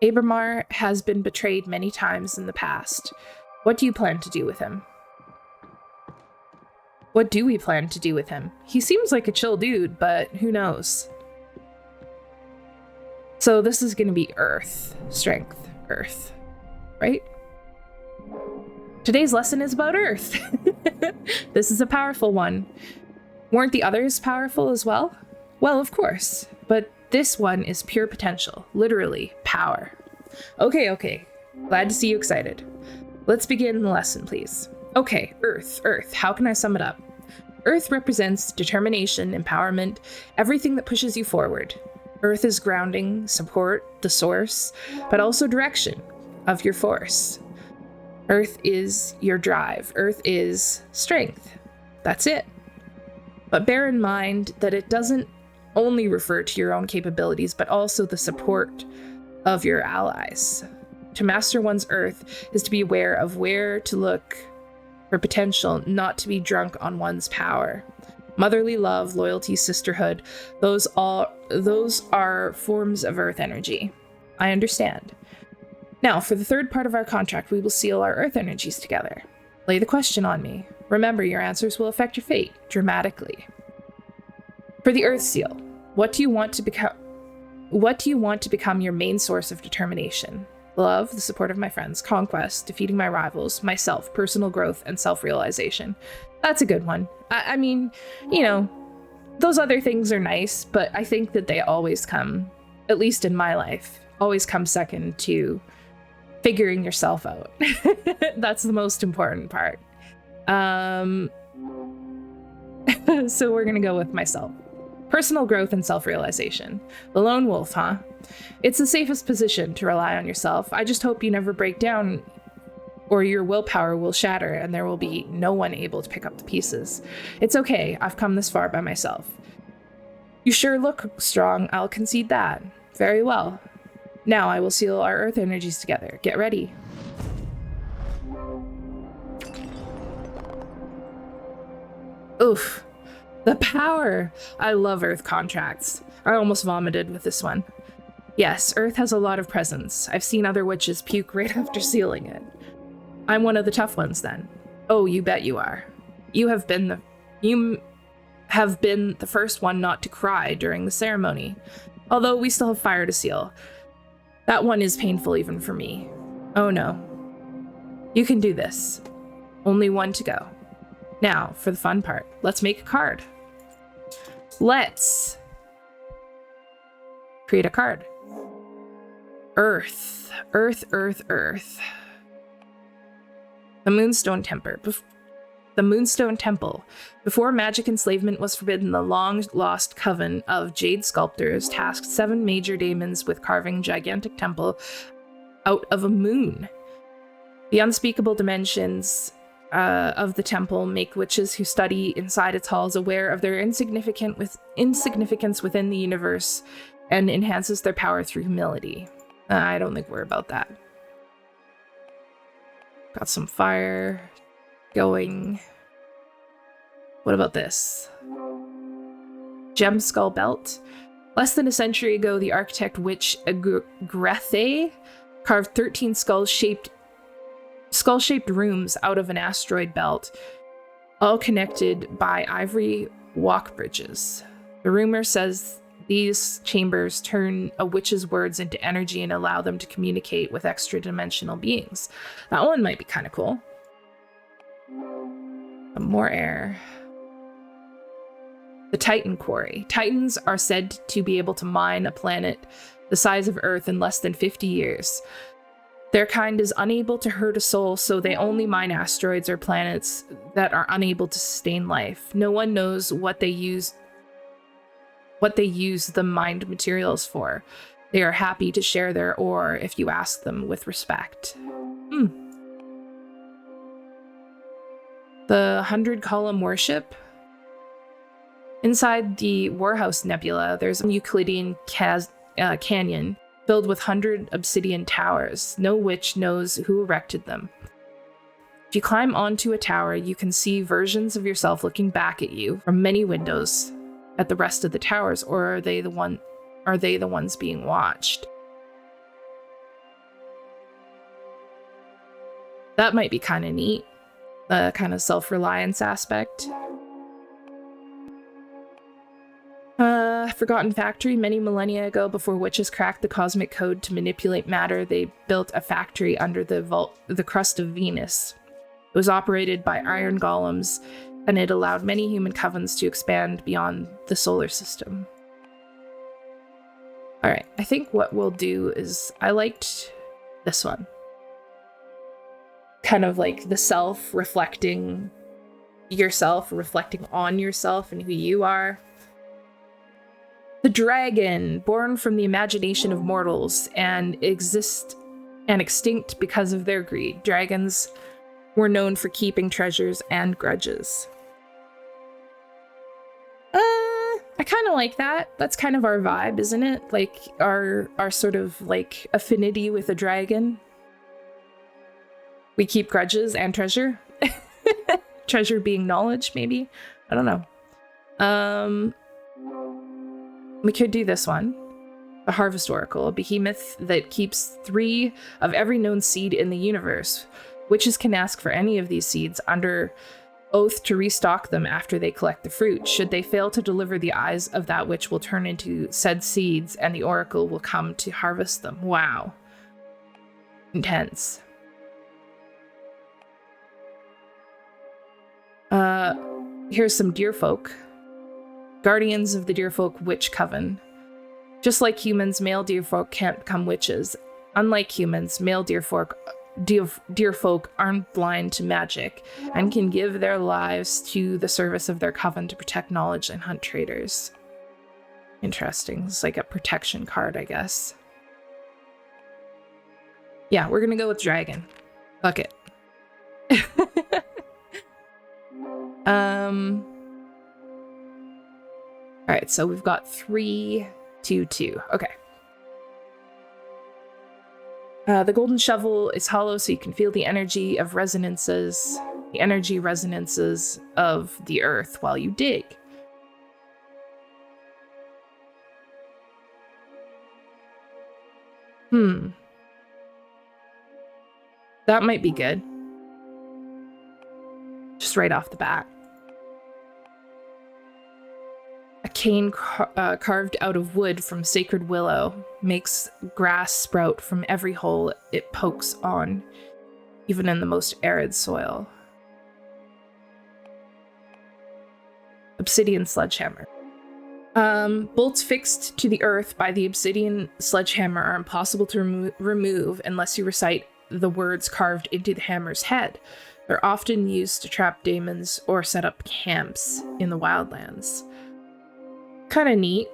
Abramar has been betrayed many times in the past. What do you plan to do with him? What do we plan to do with him? He seems like a chill dude, but who knows? So this is going to be Earth. Strength. Earth. Right? Today's lesson is about Earth. This is a powerful one. Weren't the others powerful as well? Well, of course. But this one is pure potential. Literally, power. Okay. Glad to see you excited. Let's begin the lesson, please. Okay, Earth. How can I sum it up? Earth represents determination, empowerment, everything that pushes you forward. Earth is grounding, support, the source, but also direction of your force. Earth is your drive. Earth is strength. That's it. But bear in mind that it doesn't only refer to your own capabilities, but also the support of your allies. To master one's Earth is to be aware of where to look for potential, not to be drunk on one's power. Motherly love, loyalty, sisterhood, those are forms of Earth energy. I understand. Now, for the third part of our contract, we will seal our Earth energies together. Lay the question on me. Remember, your answers will affect your fate dramatically. For the Earth seal, what do you want to become your main source of determination? Love, the support of my friends, conquest, defeating my rivals, myself, personal growth, and self-realization. That's a good one. I mean, those other things are nice, but I think that they always come, at least in my life, always come second to figuring yourself out. That's the most important part. So we're going to go with myself. Personal growth and self-realization. The lone wolf, huh? It's the safest position to rely on yourself. I just hope you never break down or your willpower will shatter and there will be no one able to pick up the pieces. It's okay. I've come this far by myself. You sure look strong. I'll concede that. Very well. Now I will seal our Earth energies together. Get ready. Oof. The power! I love Earth contracts. I almost vomited with this one. Yes, Earth has a lot of presence. I've seen other witches puke right after sealing it. I'm one of the tough ones then. Oh, you bet you are. You have been the first one not to cry during the ceremony. Although we still have fire to seal. That one is painful even for me. Oh no. You can do this. Only one to go. Now, for the fun part, let's make a card. Let's create a card. Earth. The Moonstone Temple. Before magic enslavement was forbidden, the long-lost coven of jade sculptors tasked 7 major daemons with carving gigantic temple out of a moon. The unspeakable dimensions of the temple make witches who study inside its halls aware of their insignificance within the universe and enhances their power through humility. I don't think we're about that. Got some fire going. What about this? Gem skull belt. Less than a century ago, the architect witch Grethe carved 13 skull-shaped rooms out of an asteroid belt, all connected by ivory walk bridges. The rumor says these chambers turn a witch's words into energy and allow them to communicate with extra-dimensional beings. That one might be kind of cool. More air. The Titan Quarry. Titans are said to be able to mine a planet the size of Earth in less than 50 years. Their kind is unable to hurt a soul, so they only mine asteroids or planets that are unable to sustain life. No one knows what they use the mined materials for. They are happy to share their ore if you ask them with respect. The 100-column worship. Inside the Warhouse Nebula, there's a Euclidean canyon filled with 100 obsidian towers. No witch knows who erected them. If you climb onto a tower, you can see versions of yourself looking back at you from many windows at the rest of the towers, or are they the ones being watched? That might be kind of neat. The kind of self-reliance aspect. Forgotten factory. Many millennia ago, before witches cracked the cosmic code to manipulate matter, they built a factory under the crust of Venus. It was operated by iron golems, and it allowed many human covens to expand beyond the solar system. All right, I think what we'll do is, I liked this one. Kind of like the self reflecting yourself, reflecting on yourself and who you are. The dragon, born from the imagination of mortals and extinct because of their greed. Dragons were known for keeping treasures and grudges. I kind of like that. That's kind of our vibe, isn't it? Like our sort of like affinity with a dragon. We keep grudges and treasure. Treasure being knowledge, maybe. I don't know. We could do this one. A harvest oracle, a behemoth that keeps 3 of every known seed in the universe. Witches can ask for any of these seeds under oath to restock them after they collect the fruit. Should they fail to deliver, the eyes of that witch will turn into said seeds and the oracle will come to harvest them. Wow. Intense. Here's some deerfolk. Guardians of the deerfolk witch coven. Just like humans, male deerfolk can't become witches. Unlike humans, male deerfolk aren't blind to magic and can give their lives to the service of their coven to protect knowledge and hunt traitors. Interesting. It's like a protection card, I guess. Yeah, we're gonna go with dragon. Fuck it. All right, so we've got 3, 2, 2. Okay. The golden shovel is hollow, so you can feel the energy of resonances, the energy resonances of the earth while you dig. That might be good. Just right off the bat. A cane carved out of wood from sacred willow makes grass sprout from every hole it pokes on, even in the most arid soil. Obsidian sledgehammer. Bolts fixed to the earth by the obsidian sledgehammer are impossible to remove unless you recite the words carved into the hammer's head. They're often used to trap demons or set up camps in the wildlands. Kind of neat.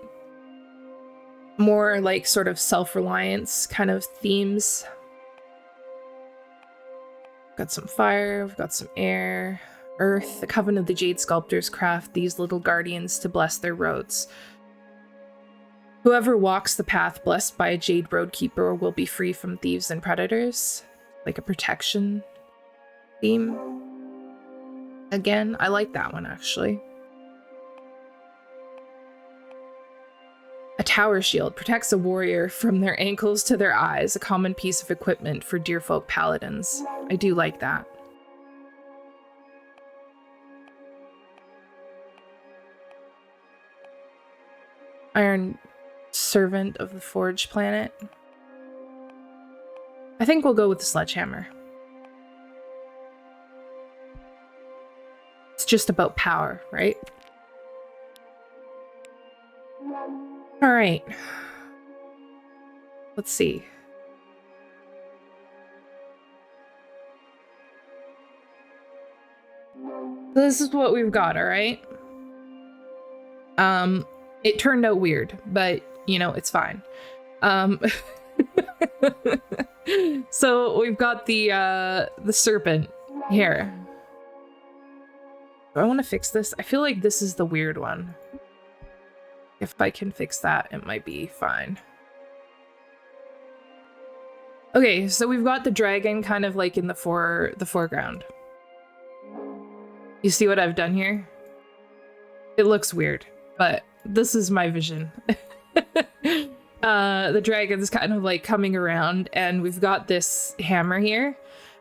More like sort of self-reliance kind of themes. Got some fire, we've got some air, earth. The coven of the jade sculptors craft these little guardians to bless their roads. Whoever walks the path blessed by a jade roadkeeper will be free from thieves and predators. Like a protection theme. Again, I like that one actually. A tower shield protects a warrior from their ankles to their eyes, a common piece of equipment for deerfolk paladins. I do like that. Iron servant of the forge planet. I think we'll go with the sledgehammer. It's just about power, right? All right. Let's see. This is what we've got, all right? It turned out weird, but, you know, it's fine. So we've got the serpent here. Do I want to fix this? I feel like this is the weird one. If I can fix that, it might be fine. Okay, so we've got the dragon kind of like in the foreground. You see what I've done here? It looks weird, but this is my vision. The dragon's kind of like coming around, and we've got this hammer here.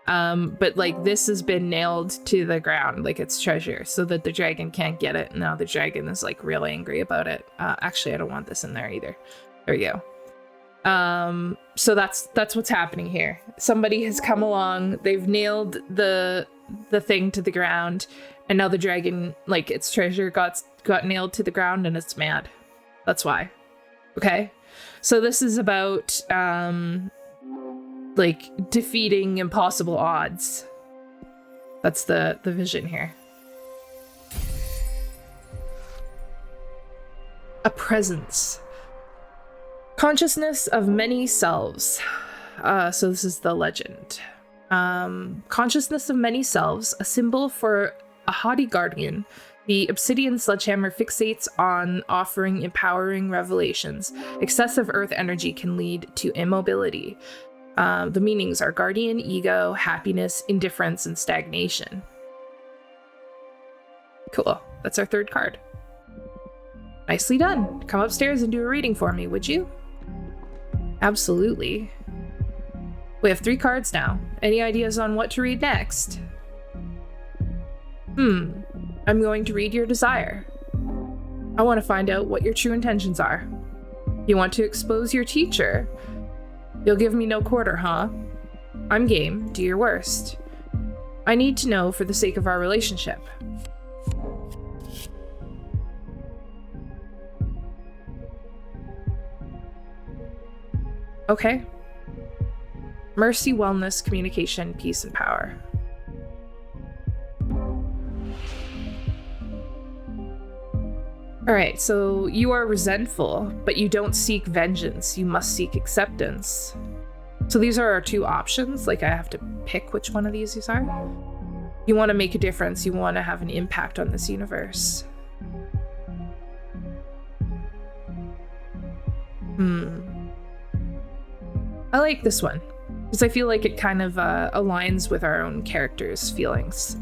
But like this has been nailed to the ground, like it's treasure, so that the dragon can't get it. Now the dragon is like real angry about it. Actually, I don't want this in there either. There you go. So that's what's happening here. Somebody has come along, they've nailed the thing to the ground, and now the dragon, like its treasure got nailed to the ground and it's mad. That's why. Okay? So this is about like defeating impossible odds. That's the vision here. A presence. Consciousness of many selves. So this is the legend. Consciousness of many selves, a symbol for a haughty guardian. The obsidian sledgehammer fixates on offering empowering revelations. Excessive earth energy can lead to immobility. The meanings are guardian, ego, happiness, indifference, and stagnation. Cool. That's our third card. Nicely done. Come upstairs and do a reading for me, would you? Absolutely. We have 3 cards now. Any ideas on what to read next? I'm going to read your desire. I want to find out what your true intentions are. You want to expose your teacher? You'll give me no quarter, huh? I'm game. Do your worst. I need to know for the sake of our relationship. Okay. Mercy, wellness, communication, peace, and power. All right, so you are resentful, but you don't seek vengeance. You must seek acceptance. So these are our 2 options. Like I have to pick which one of these are. You want to make a difference. You want to have an impact on this universe. I like this one because I feel like it kind of aligns with our own characters' feelings.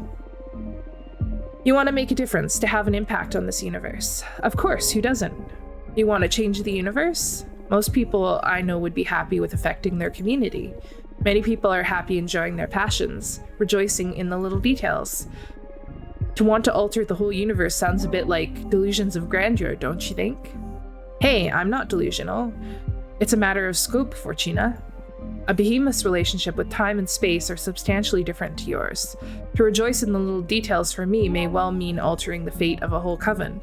You want to make a difference, to have an impact on this universe. Of course, who doesn't? You want to change the universe? Most people I know would be happy with affecting their community. Many people are happy enjoying their passions, rejoicing in the little details. To want to alter the whole universe sounds a bit like delusions of grandeur, don't you think? Hey, I'm not delusional. It's a matter of scope, Fortuna. A behemoth's relationship with time and space are substantially different to yours. To rejoice in the little details for me may well mean altering the fate of a whole coven.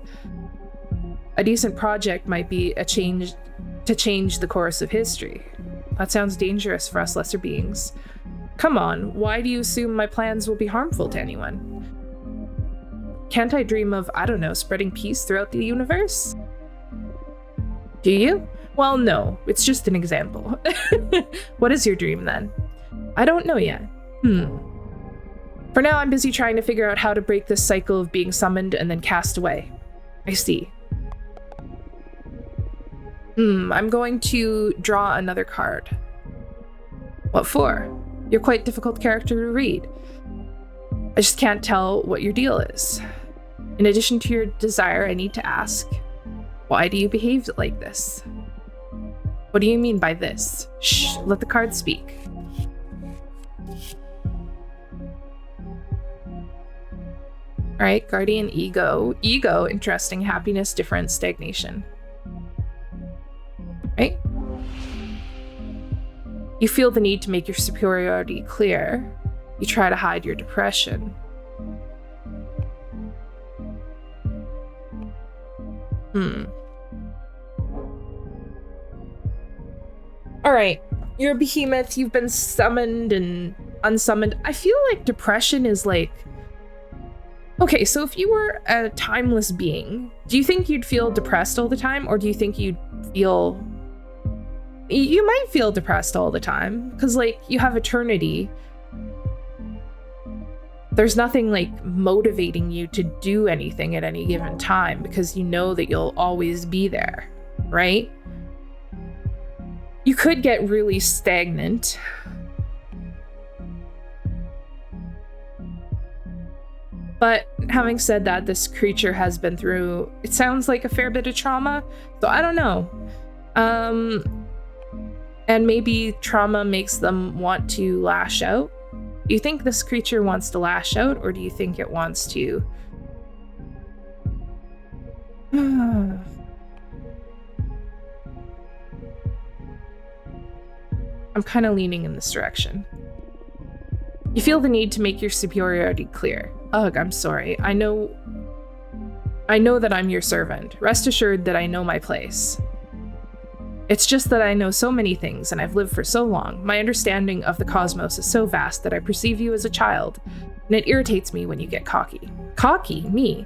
A decent project might be to change the course of history. That sounds dangerous for us lesser beings. Come on, why do you assume my plans will be harmful to anyone? Can't I dream of, I don't know, spreading peace throughout the universe? Do you? Well, no, it's just an example. What is your dream then? I don't know yet. For now, I'm busy trying to figure out how to break this cycle of being summoned and then cast away. I see. I'm going to draw another card. What for? You're quite a difficult character to read. I just can't tell what your deal is. In addition to your desire, I need to ask, why do you behave like this? What do you mean by this? Shh, let the card speak. All right, guardian, ego. Ego, interesting. Happiness, different, stagnation. Right? You feel the need to make your superiority clear. You try to hide your depression. All right, you're a behemoth, you've been summoned and unsummoned. I feel like depression is like... Okay, so if you were a timeless being, do you think you'd feel depressed all the time? Or do you think you'd feel... You might feel depressed all the time, because like, you have eternity. There's nothing like motivating you to do anything at any given time, because you know that you'll always be there, right? You could get really stagnant. But having said that, this creature has been through, it sounds like a fair bit of trauma, so I don't know. And maybe trauma makes them want to lash out. Do you think this creature wants to lash out, or do you think it wants to... I'm kind of leaning in this direction. You feel the need to make your superiority clear. Ugh, I'm sorry. I know that I'm your servant. Rest assured that I know my place. It's just that I know so many things, and I've lived for so long. My understanding of the cosmos is so vast that I perceive you as a child, and it irritates me when you get cocky. Cocky? Me?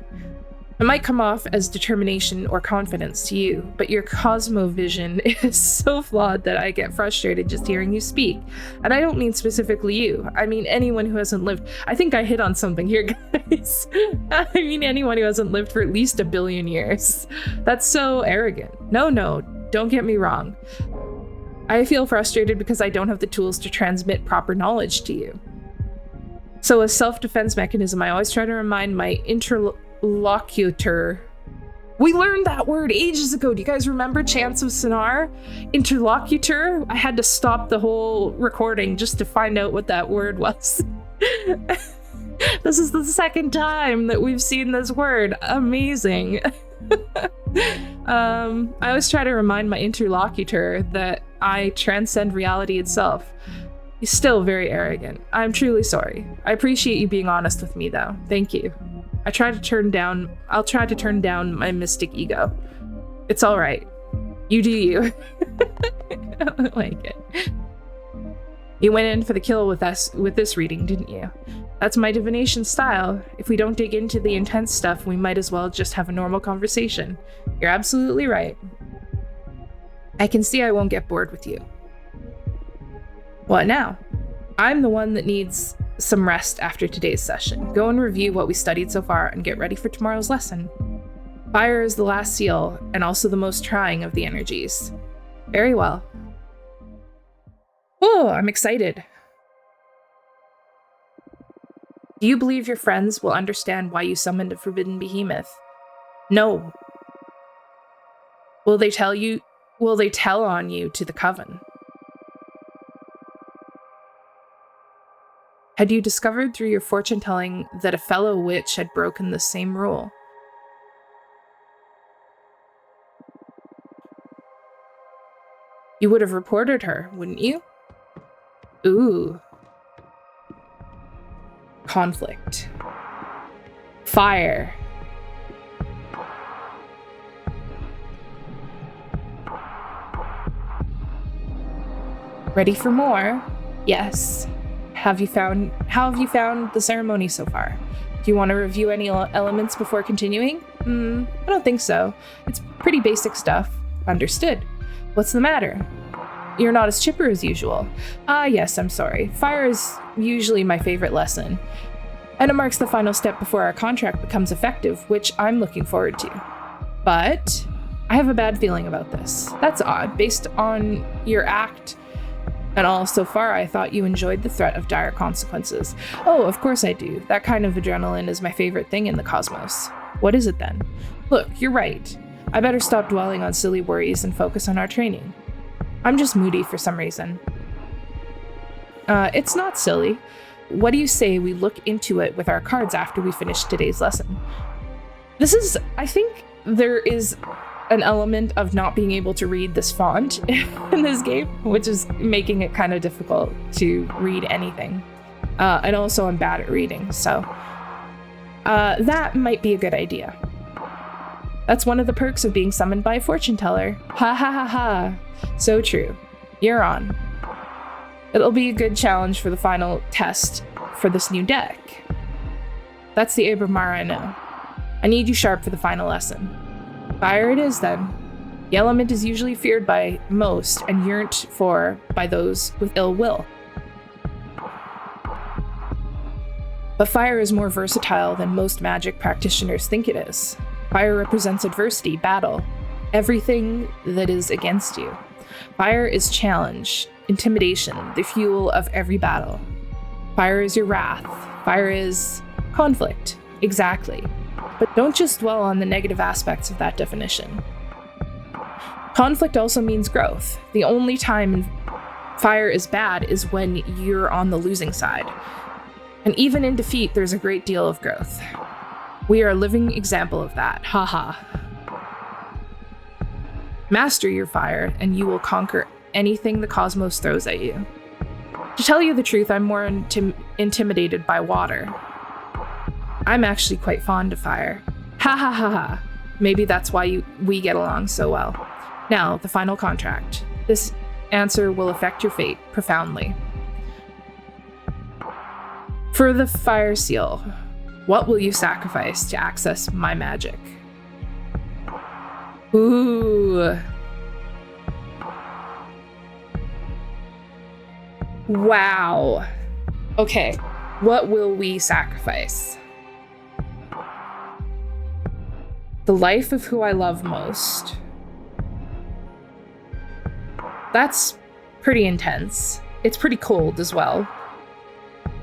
It might come off as determination or confidence to you, but your cosmovision is so flawed that I get frustrated just hearing you speak. And I don't mean specifically you. I mean anyone who hasn't lived... I think I hit on something here, guys. I mean anyone who hasn't lived for at least 1 billion years. That's so arrogant. No, don't get me wrong. I feel frustrated because I don't have the tools to transmit proper knowledge to you. So as self-defense mechanism, I always try to remind my interlocutor. We learned that word ages ago. Do you guys remember Chants of Sonar? Interlocutor? I had to stop the whole recording just to find out what that word was. This is the second time that we've seen this word. Amazing. I always try to remind my interlocutor that I transcend reality itself. He's still very arrogant. I'm truly sorry. I appreciate you being honest with me, though. Thank you. I'll try to turn down my mystic ego. It's all right. You do you. I like it. You went in for the kill with us with this reading, didn't you? That's my divination style. If we don't dig into the intense stuff, we might as well just have a normal conversation. You're absolutely right. I can see I won't get bored with you. What now? I'm the one that needs some rest after today's session. Go and review what we studied so far and get ready for tomorrow's lesson. Fire is the last seal and also the most trying of the energies. Very well. Oh, I'm excited. Do you believe your friends will understand why you summoned a forbidden behemoth? No. Will they tell on you to the coven? Had you discovered through your fortune-telling that a fellow witch had broken the same rule? You would have reported her, wouldn't you? Ooh. Conflict. Fire. Ready for more? Yes. How have you found the ceremony so far? Do you want to review any elements before continuing? I don't think so. It's pretty basic stuff. Understood. What's the matter? You're not as chipper as usual. Yes, I'm sorry. Fire is usually my favorite lesson. And it marks the final step before our contract becomes effective, which I'm looking forward to. But I have a bad feeling about this. That's odd. Based on your act and all so far, I thought you enjoyed the threat of dire consequences. Oh, of course I do. That kind of adrenaline is my favorite thing in the cosmos. What is it then? Look, you're right. I better stop dwelling on silly worries and focus on our training. I'm just moody for some reason. It's not silly. What do you say we look into it with our cards after we finish today's lesson? I think there is an element of not being able to read this font in this game, which is making it kind of difficult to read anything. And also I'm bad at reading, so that might be a good idea. That's one of the perks of being summoned by a fortune teller. Ha ha ha ha. So true. You're on. It'll be a good challenge for the final test for this new deck. That's the Abramara I know. I need you sharp for the final lesson. Fire it is then. The element is usually feared by most and yearned for by those with ill will. But fire is more versatile than most magic practitioners think it is. Fire represents adversity, battle, everything that is against you. Fire is challenge, intimidation, the fuel of every battle. Fire is your wrath. Fire is conflict. Exactly. But don't just dwell on the negative aspects of that definition. Conflict also means growth. The only time fire is bad is when you're on the losing side. And even in defeat, there's a great deal of growth. We are a living example of that. Haha. Master your fire, and you will conquer anything the cosmos throws at you. To tell you the truth, I'm more intimidated by water. I'm actually quite fond of fire. Ha ha ha ha. Maybe that's why we get along so well. Now, the final contract. This answer will affect your fate profoundly. For the fire seal, what will you sacrifice to access my magic? Ooh. Wow. Okay, what will we sacrifice? The life of who I love most. That's pretty intense. It's pretty cold as well.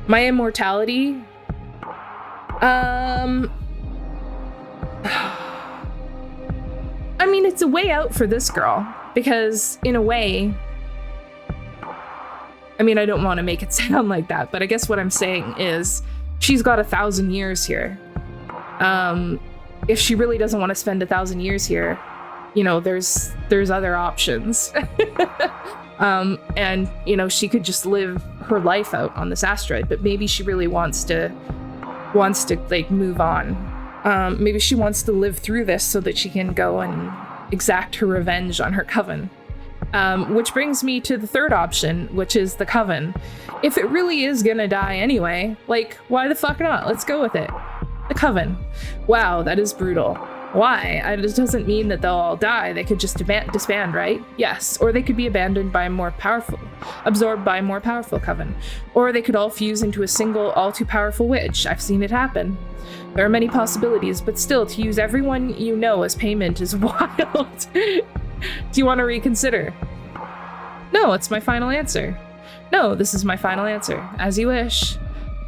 My immortality? I mean, it's a way out for this girl, because in a way, I mean, I don't want to make it sound like that, but I guess what I'm saying is she's got 1,000 years here. If she really doesn't want to spend 1,000 years here, you know, there's other options. And, you know, she could just live her life out on this asteroid, but maybe she really wants to like move on. Maybe she wants to live through this so that she can go and exact her revenge on her coven. Which brings me to the third option, which is the coven. If it really is gonna die anyway, like, why the fuck not? Let's go with it. The coven. Wow, that is brutal. Why? It doesn't mean that they'll all die. They could just disband, right? Yes. Or they could be abandoned by absorbed by a more powerful coven. Or they could all fuse into a single, all too powerful witch. I've seen it happen. There are many possibilities, but still, to use everyone you know as payment is wild. Do you want to reconsider? No, it's my final answer. No, this is my final answer. As you wish.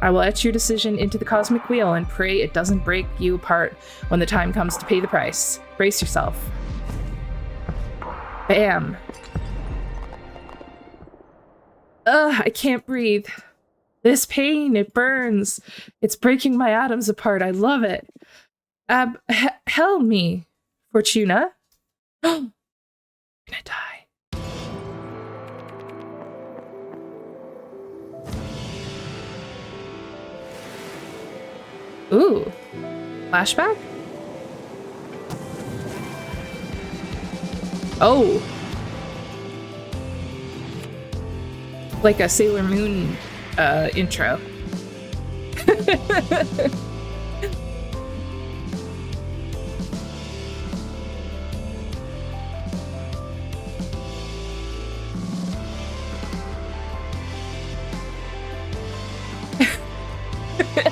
I will etch your decision into the cosmic wheel and pray it doesn't break you apart when the time comes to pay the price. Brace yourself. Bam. Ugh, I can't breathe. This pain, it burns. It's breaking my atoms apart. I love it. Help me, Fortuna. I'm gonna die. Ooh. Flashback? Oh. Like a Sailor Moon intro.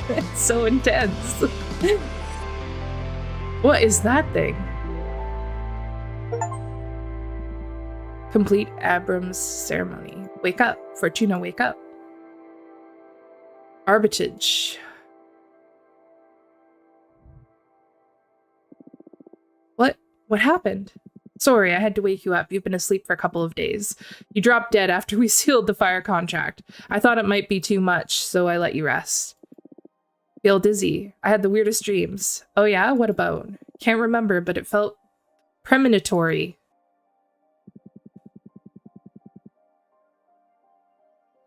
It's so intense. What is that thing? Complete Abram's ceremony. Wake up, Fortuna, wake up. Arbitrage. What happened? Sorry, I had to wake you up. You've been asleep for a couple of days. You dropped dead after we sealed the fire contract. I thought it might be too much, so I let you rest. Feel dizzy. I had the weirdest dreams. Oh yeah? What about? Can't remember, but it felt premonitory.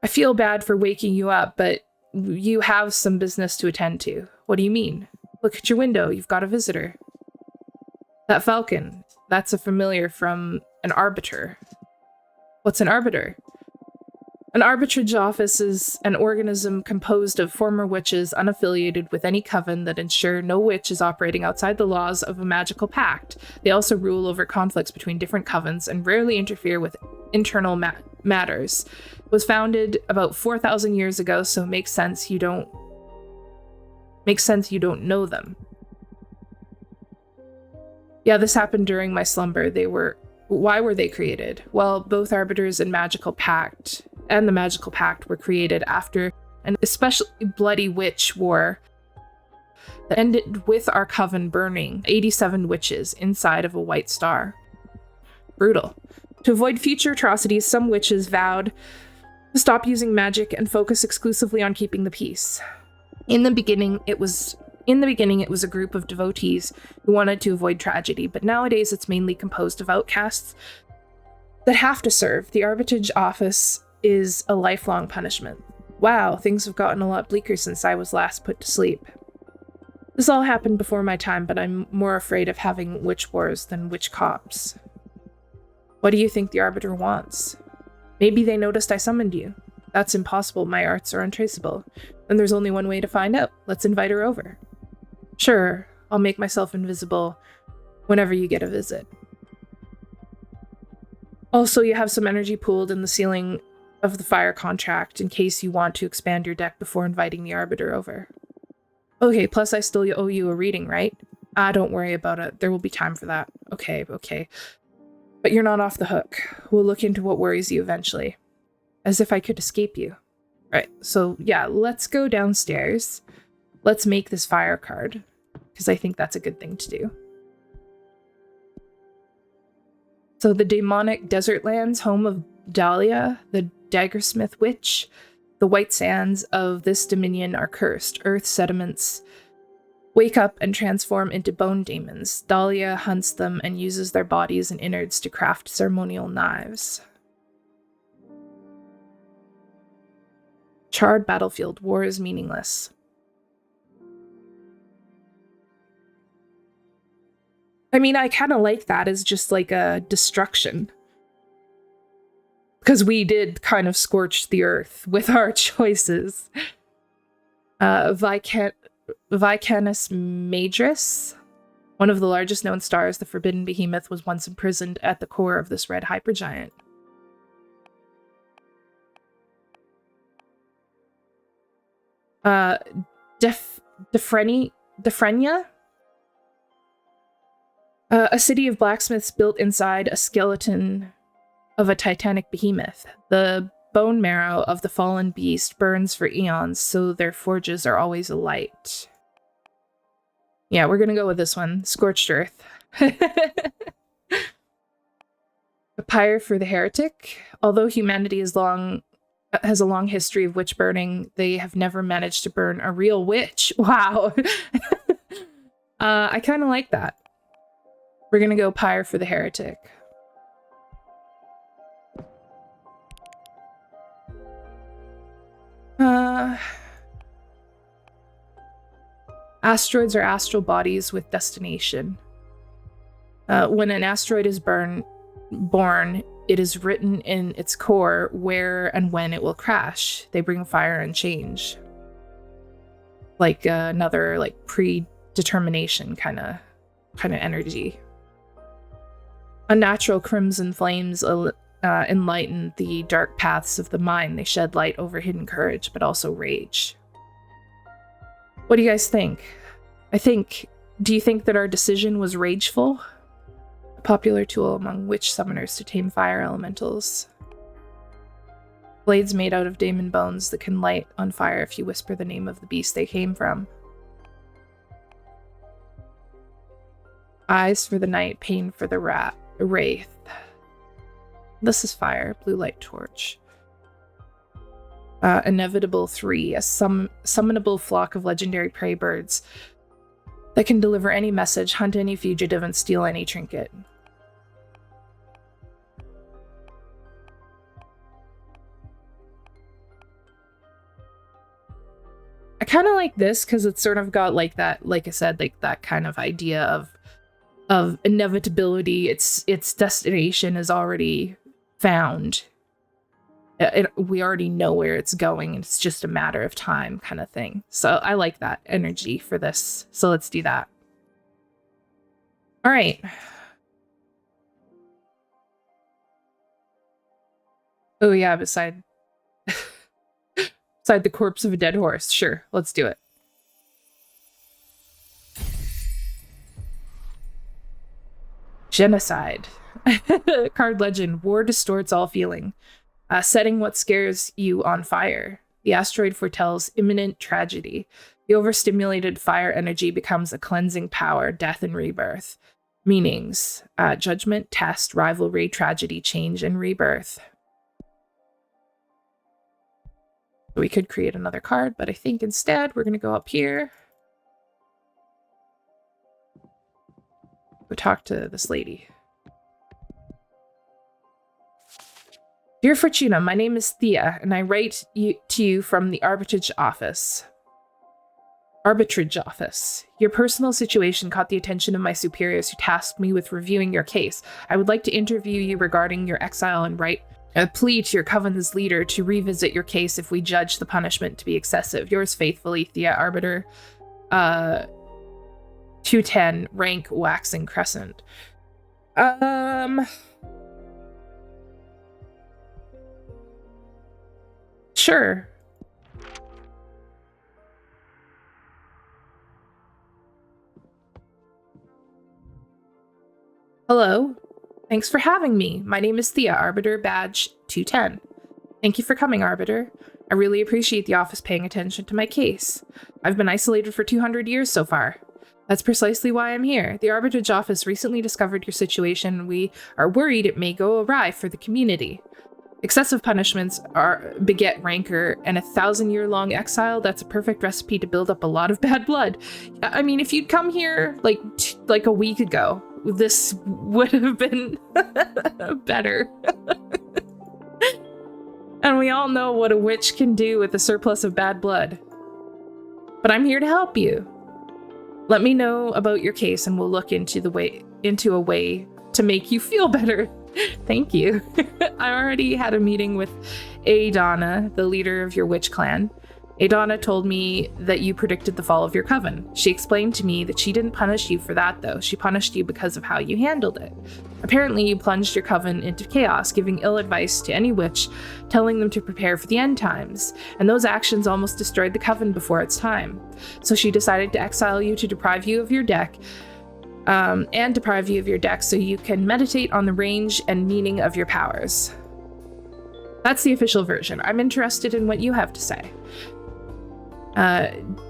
I feel bad for waking you up, but you have some business to attend to. What do you mean? Look at your window. You've got a visitor. That falcon. That's a familiar from an arbiter. What's an arbiter? An arbitrage office is an organism composed of former witches unaffiliated with any coven that ensure no witch is operating outside the laws of a magical pact. They also rule over conflicts between different covens and rarely interfere with internal matters. It was founded about 4,000 years ago, so it makes sense you don't know them. Yeah, this happened during my slumber. Why were they created? Well, both Arbiters and the Magical Pact were created after an especially bloody witch war that ended with our coven burning 87 witches inside of a white star. Brutal. To avoid future atrocities, some witches vowed to stop using magic and focus exclusively on keeping the peace. In the beginning, it was a group of devotees who wanted to avoid tragedy, but nowadays it's mainly composed of outcasts that have to serve. The arbitrage office is a lifelong punishment. Wow, things have gotten a lot bleaker since I was last put to sleep. This all happened before my time, but I'm more afraid of having witch wars than witch cops. What do you think the Arbiter wants? Maybe they noticed I summoned you. That's impossible, my arts are untraceable. Then there's only one way to find out. Let's invite her over. Sure, I'll make myself invisible whenever you get a visit. Also, you have some energy pooled in the ceiling of the fire contract in case you want to expand your deck before inviting the Arbiter over. Okay, plus I still owe you a reading, right? Don't worry about it. There will be time for that. Okay. But you're not off the hook. We'll look into what worries you eventually. As if I could escape you. Right, so yeah, let's go downstairs. Let's make this fire card, because I think that's a good thing to do. So the demonic desert lands, home of Dahlia, the daggersmith witch. The white sands of this dominion are cursed. Earth sediments wake up and transform into bone demons. Dahlia hunts them and uses their bodies and innards to craft ceremonial knives. Charred battlefield. War is meaningless. I mean, I kind of like that as just like a destruction. Because we did kind of scorch the earth with our choices. Vicanus Majris, one of the largest known stars, the forbidden behemoth, was once imprisoned at the core of this red hypergiant. Defrenia? A city of blacksmiths built inside a skeleton of a titanic behemoth. The bone marrow of the fallen beast burns for eons, so their forges are always alight. Yeah, we're gonna go with this one. Scorched Earth. A pyre for the heretic. Although humanity has a long history of witch burning, they have never managed to burn a real witch. Wow. I kind of like that. We're gonna go pyre for the heretic. Asteroids are astral bodies with destination. When an asteroid is born, it is written in its core where and when it will crash. They bring fire and change. Like another like predetermination kind of energy. Unnatural crimson flames enlighten the dark paths of the mind. They shed light over hidden courage, but also rage. What do you guys think? Do you think that our decision was rageful? A popular tool among witch summoners to tame fire elementals. Blades made out of demon bones that can light on fire if you whisper the name of the beast they came from. Eyes for the night, pain for the wraith. This is fire, blue light torch. Inevitable 3, a summonable flock of legendary prey birds that can deliver any message, hunt any fugitive, and steal any trinket. I kind of like this because it's sort of got like that, like I said, like that kind of idea of inevitability. Its destination is already found. We already know where it's going. It's just a matter of time kind of thing. So I like that energy for this. So let's do that. All right. Oh yeah, beside the corpse of a dead horse. Sure, let's do it. Genocide. Card legend. War distorts all feeling. Setting what scares you on fire. The asteroid foretells imminent tragedy. The overstimulated fire energy becomes a cleansing power, death and rebirth. Meanings. Judgment, test, rivalry, tragedy, change, and rebirth. So we could create another card, but I think instead we're going to go up here. Go talk to this lady. Dear Fortuna, my name is Thea, and I write to you from the arbitrage office. Your personal situation caught the attention of my superiors who tasked me with reviewing your case. I would like to interview you regarding your exile and write a plea to your covenant's leader to revisit your case if we judge the punishment to be excessive. Yours faithfully, Thea Arbiter, 210, rank waxing crescent. Sure. Hello. Thanks for having me. My name is Thea, Arbiter, badge 210. Thank you for coming, Arbiter. I really appreciate the office paying attention to my case. I've been isolated for 200 years so far. That's precisely why I'm here. The Arbitrage office recently discovered your situation, and we are worried it may go awry for the community. Excessive punishments beget rancor, and 1,000-year-long exile, that's a perfect recipe to build up a lot of bad blood. I mean, if you'd come here like a week ago, this would have been better. And we all know what a witch can do with a surplus of bad blood. But I'm here to help you. Let me know about your case and we'll look into a way to make you feel better. Thank you. I already had a meeting with Adana, the leader of your witch clan. Adana told me that you predicted the fall of your coven. She explained to me that she didn't punish you for that, though. She punished you because of how you handled it. Apparently, you plunged your coven into chaos, giving ill advice to any witch, telling them to prepare for the end times. And those actions almost destroyed the coven before its time. So she decided to exile you to deprive you of your deck, so you can meditate on the range and meaning of your powers. That's the official version. I'm interested in what you have to say.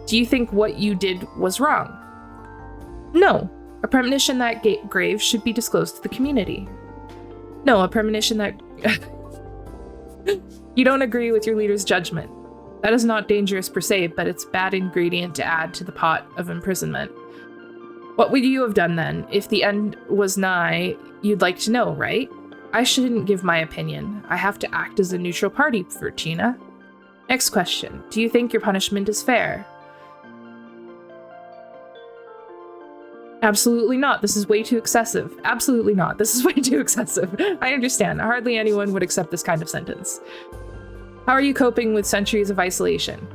Do you think what you did was wrong? No. A premonition that grave should be disclosed to the community. No, a premonition that... You don't agree with your leader's judgment. That is not dangerous per se, but it's a bad ingredient to add to the pot of imprisonment. What would you have done then? If the end was nigh, you'd like to know, right? I shouldn't give my opinion. I have to act as a neutral party, Fortuna. Next question. Do you think your punishment is fair? Absolutely not. This is way too excessive. Absolutely not. This is way too excessive. I understand. Hardly anyone would accept this kind of sentence. How are you coping with centuries of isolation?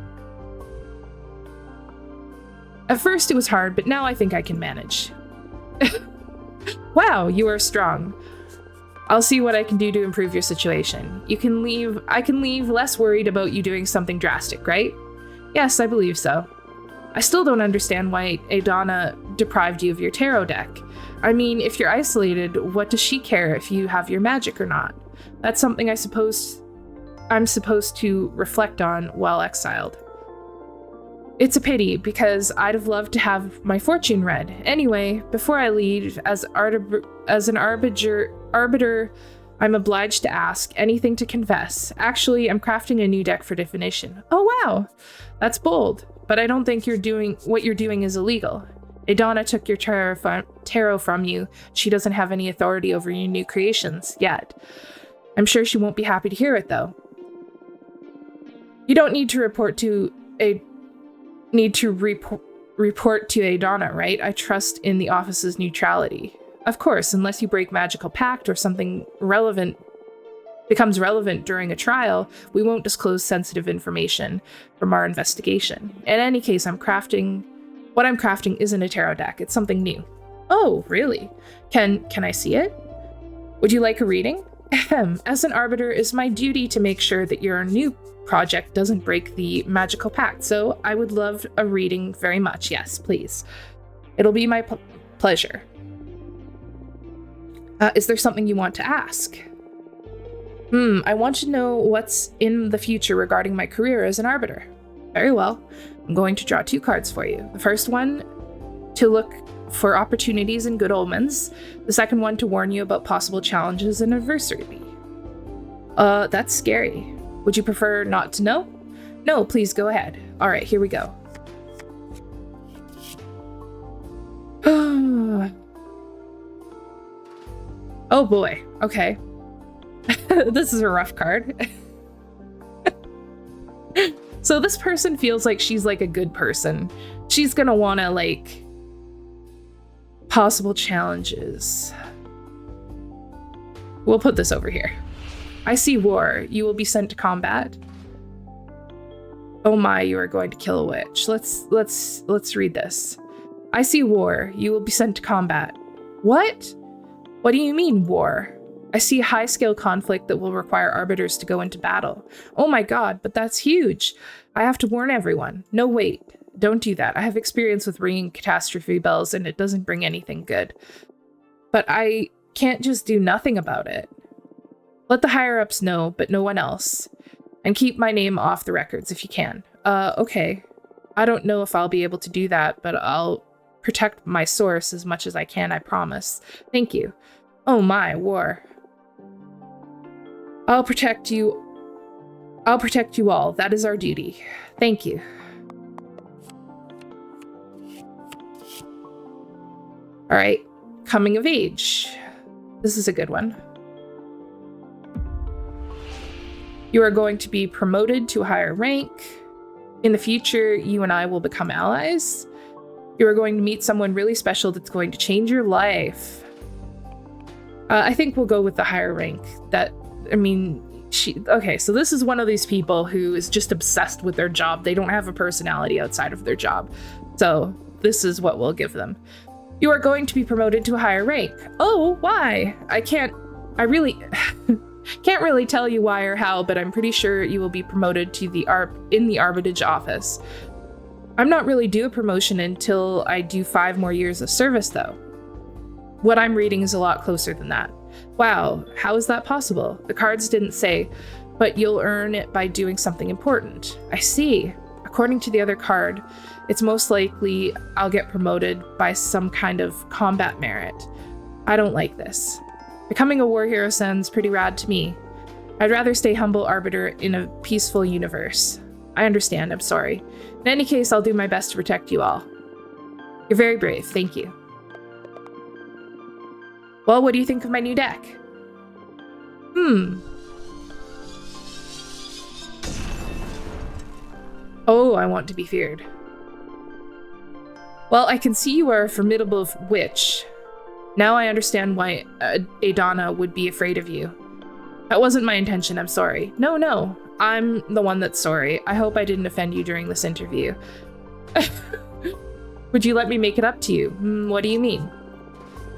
At first it was hard, but now I think I can manage. Wow, you are strong. I'll see what I can do to improve your situation. I can leave less worried about you doing something drastic, right? Yes, I believe so. I still don't understand why Adana deprived you of your tarot deck. I mean, if you're isolated, what does she care if you have your magic or not? That's something I'm supposed to reflect on while exiled. It's a pity, because I'd have loved to have my fortune read. Anyway, before I leave, as an arbiter, I'm obliged to ask anything to confess. Actually, I'm crafting a new deck for definition. Oh wow, that's bold, but I don't think what you're doing is illegal. Adana took your tarot from you. She doesn't have any authority over your new creations yet. I'm sure she won't be happy to hear it, though. You don't need to report to Adana, right? I trust in the office's neutrality. Of course, unless you break magical pact or something becomes relevant during a trial, we won't disclose sensitive information from our investigation. In any case, what I'm crafting isn't a tarot deck, it's something new. Oh, really? Can I see it? Would you like a reading? As an arbiter, it's my duty to make sure that your new project doesn't break the magical pact, so I would love a reading very much. Yes, please. It'll be my pleasure. Is there something you want to ask? I want to know what's in the future regarding my career as an arbiter. Very well. I'm going to draw 2 cards for you. The first one to look for opportunities and good omens. The second one to warn you about possible challenges and adversity. That's scary. Would you prefer not to know? No, please go ahead. All right, here we go. Oh boy, okay. This is a rough card. So this person feels like she's like a good person. She's gonna wanna like possible challenges. We'll put this over here. I see war. You will be sent to combat. Oh my, you are going to kill a witch. Let's read this. I see war. You will be sent to combat. What? What do you mean, war? I see a high-scale conflict that will require arbiters to go into battle. Oh my god, but that's huge. I have to warn everyone. No, wait. Don't do that. I have experience with ringing catastrophe bells, and it doesn't bring anything good. But I can't just do nothing about it. Let the higher-ups know, but no one else. And keep my name off the records if you can. Okay. I don't know if I'll be able to do that, but I'll protect my source as much as I can, I promise. Thank you. Oh my, war. I'll protect you all. That is our duty. Thank you. All right, coming of age. This is a good one. You are going to be promoted to a higher rank. In the future, you and I will become allies. You are going to meet someone really special that's going to change your life. I think we'll go with the higher rank. Okay, so this is one of these people who is just obsessed with their job. They don't have a personality outside of their job. So this is what we'll give them. You are going to be promoted to a higher rank. Oh, why? I really can't really tell you why or how, but I'm pretty sure you will be promoted to in the arbitrage office. I'm not really due a promotion until I do 5 more years of service, though. What I'm reading is a lot closer than that. Wow, how is that possible? The cards didn't say, but you'll earn it by doing something important. I see. According to the other card, it's most likely I'll get promoted by some kind of combat merit. I don't like this. Becoming a war hero sounds pretty rad to me. I'd rather stay humble arbiter in a peaceful universe. I understand, I'm sorry. In any case, I'll do my best to protect you all. You're very brave, thank you. Well, what do you think of my new deck? Oh, I want to be feared. Well, I can see you are a formidable witch. Now I understand why Adana would be afraid of you. That wasn't my intention, I'm sorry. No, I'm the one that's sorry. I hope I didn't offend you during this interview. Would you let me make it up to you? What do you mean?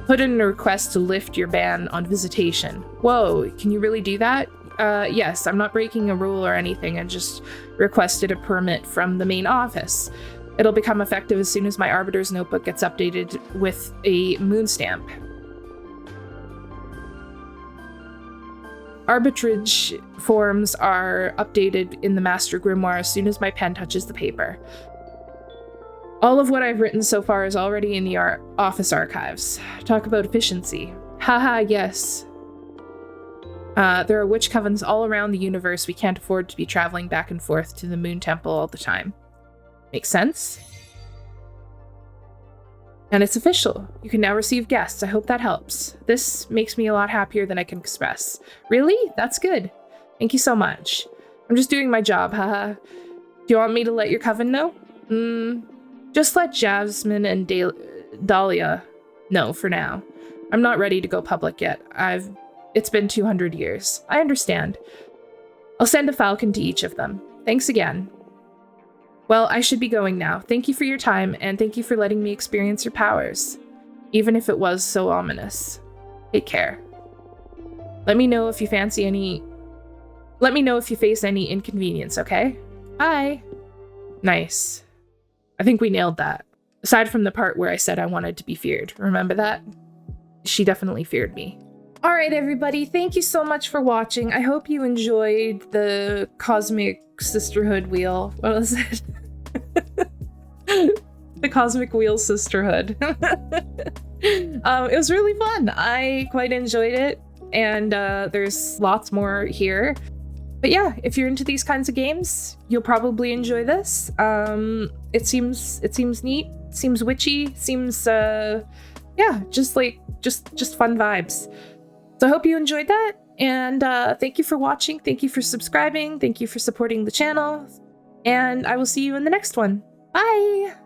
Put in a request to lift your ban on visitation. Whoa, can you really do that? Yes, I'm not breaking a rule or anything. I just requested a permit from the main office. It'll become effective as soon as my Arbiter's notebook gets updated with a moon stamp. Arbitrage forms are updated in the Master Grimoire as soon as my pen touches the paper. All of what I've written so far is already in the office archives. Talk about efficiency. Haha, yes. There are witch covens all around the universe. We can't afford to be traveling back and forth to the Moon Temple all the time. Makes sense? And it's official. You can now receive guests. I hope that helps. This makes me a lot happier than I can express. Really? That's good. Thank you so much. I'm just doing my job, haha. Do you want me to let your coven know? Just let Jasmine and Dahlia know for now. I'm not ready to go public yet. It's been 200 years. I understand. I'll send a falcon to each of them. Thanks again. Well, I should be going now. Thank you for your time, and thank you for letting me experience your powers, even if it was so ominous. Take care. Let me know if you face any inconvenience, okay? Bye. Nice. I think we nailed that. Aside from the part where I said I wanted to be feared. Remember that? She definitely feared me. All right, everybody. Thank you so much for watching. I hope you enjoyed the Cosmic Sisterhood wheel. What was it? The Cosmic Wheel Sisterhood. It was really fun. I quite enjoyed it. And there's lots more here. But yeah, if you're into these kinds of games, you'll probably enjoy this. It seems neat, seems witchy, seems yeah, just fun vibes. So I hope you enjoyed that, and thank you for watching, thank you for subscribing, thank you for supporting the channel, and I will see you in the next one. Bye!